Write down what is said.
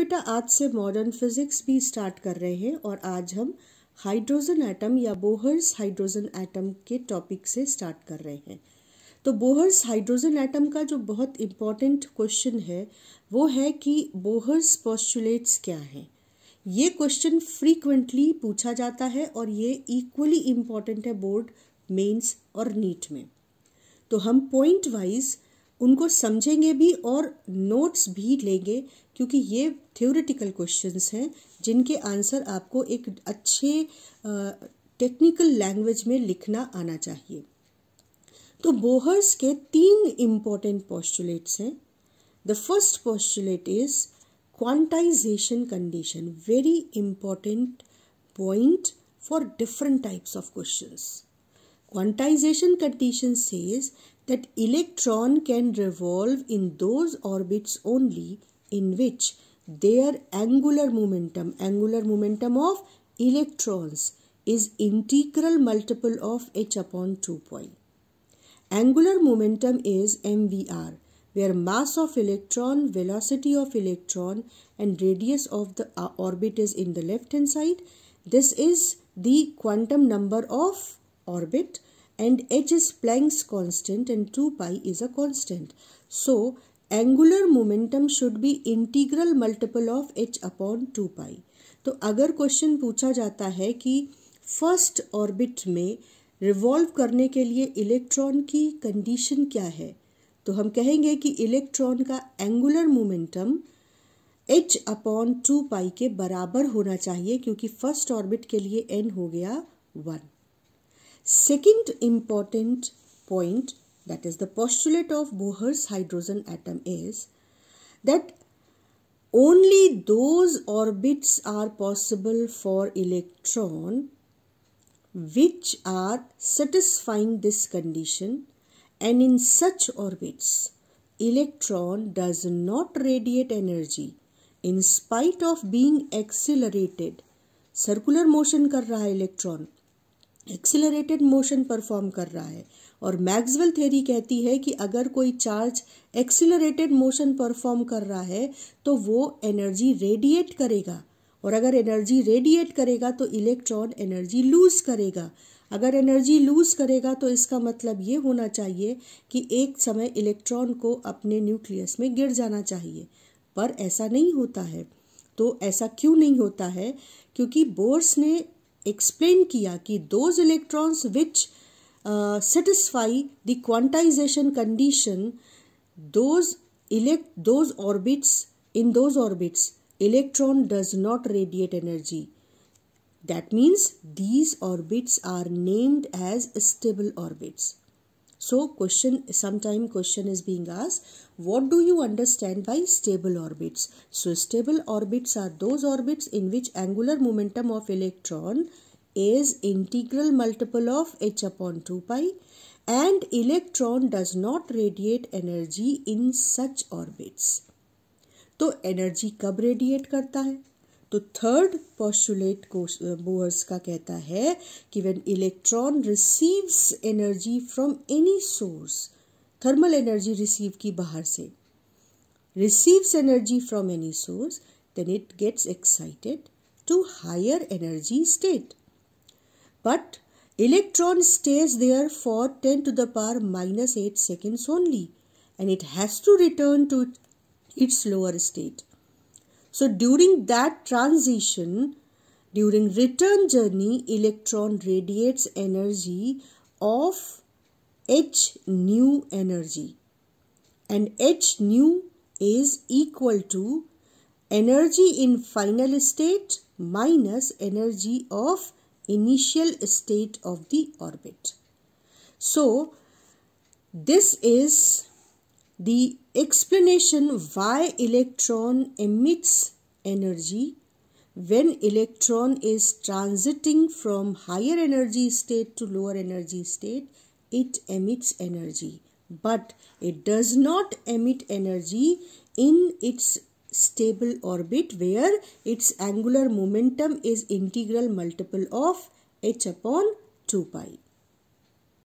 बेटा आज से मॉडर्न फिजिक्स भी स्टार्ट कर रहे हैं और आज हम हाइड्रोजन एटम या बोहर्स हाइड्रोजन एटम के टॉपिक से स्टार्ट कर रहे हैं। तो बोहर्स हाइड्रोजन एटम का जो बहुत इम्पॉर्टेंट क्वेश्चन है वो है कि बोहर्स पोस्टुलेट्स क्या हैं। ये क्वेश्चन फ्रीक्वेंटली पूछा जाता है और ये इक्वली इम्पॉर्टेंट है बोर्ड, मेंस और नीट में। तो हम पॉइंट वाइज उनको समझेंगे भी और नोट्स भी लेंगे, क्योंकि ये थ्योरेटिकल क्वेश्चंस हैं जिनके आंसर आपको एक अच्छे टेक्निकल लैंग्वेज में लिखना आना चाहिए। तो बोहर्स के 3 इम्पॉर्टेंट पोस्टुलेट्स हैं। The first postulate is quantization condition, very important point for different types of questions. Quantization condition says that electron can revolve in those orbits only in which their angular momentum of electrons is integral multiple of h upon 2 pi. Angular momentum is MVR, where mass of electron, velocity of electron and radius of the orbit is in the left hand side. This is the quantum number of orbit and h is Planck's constant and 2 pi is a constant. So angular momentum should be integral multiple of h upon 2 pi. तो अगर question पूछा जाता है कि first orbit में revolve करने के लिए इलेक्ट्रॉन की कंडीशन क्या है, तो हम कहेंगे कि इलेक्ट्रॉन का एंगुलर मोमेंटम h अपॉन 2 पाई के बराबर होना चाहिए, क्योंकि फर्स्ट ऑर्बिट के लिए n हो गया 1. Second important point, that is the postulate of Bohr's hydrogen atom, is that only those orbits are possible for electron which are satisfying this condition, and in such orbits electron does not radiate energy in spite of being accelerated. Circular motion कर रहा है electron, accelerated motion perform कर रहा है, और Maxwell theory कहती है कि अगर कोई चार्ज एक्सिलरेटेड मोशन परफॉर्म कर रहा है तो वो एनर्जी रेडिएट करेगा, और अगर एनर्जी रेडिएट करेगा तो इलेक्ट्रॉन एनर्जी लूज करेगा। अगर एनर्जी लूज करेगा तो इसका मतलब ये होना चाहिए कि एक समय इलेक्ट्रॉन को अपने न्यूक्लियस में गिर जाना चाहिए, पर ऐसा नहीं होता है। तो ऐसा क्यों नहीं होता है? क्योंकि बोर्स ने एक्सप्लेन किया कि those electrons which satisfy the quantization condition, those orbits, in those orbits electron does not radiate energy. That means these orbits are named as stable orbits. So sometime question is being asked, what do you understand by stable orbits? So stable orbits are those orbits in which angular momentum of electron is integral multiple of h upon 2 pi and electron does not radiate energy in such orbits. तो energy कब radiate करता है? तो third postulate Bohr's का कहता है कि when electron receives energy from any source, thermal energy receive की बाहर से, receives energy from any source, then it gets excited to higher energy state. But electron stays there for 10 to the power minus 8 seconds only, and it has to return to its lower state. So during that transition, during return journey, electron radiates energy of h nu energy, and h nu is equal to energy in final state minus energy of initial state of the orbit. So this is the explanation why electron emits energy. When electron is transiting from higher energy state to lower energy state, it emits energy, but it does not emit energy in its stable orbit where its angular momentum is integral multiple of h upon 2 pi.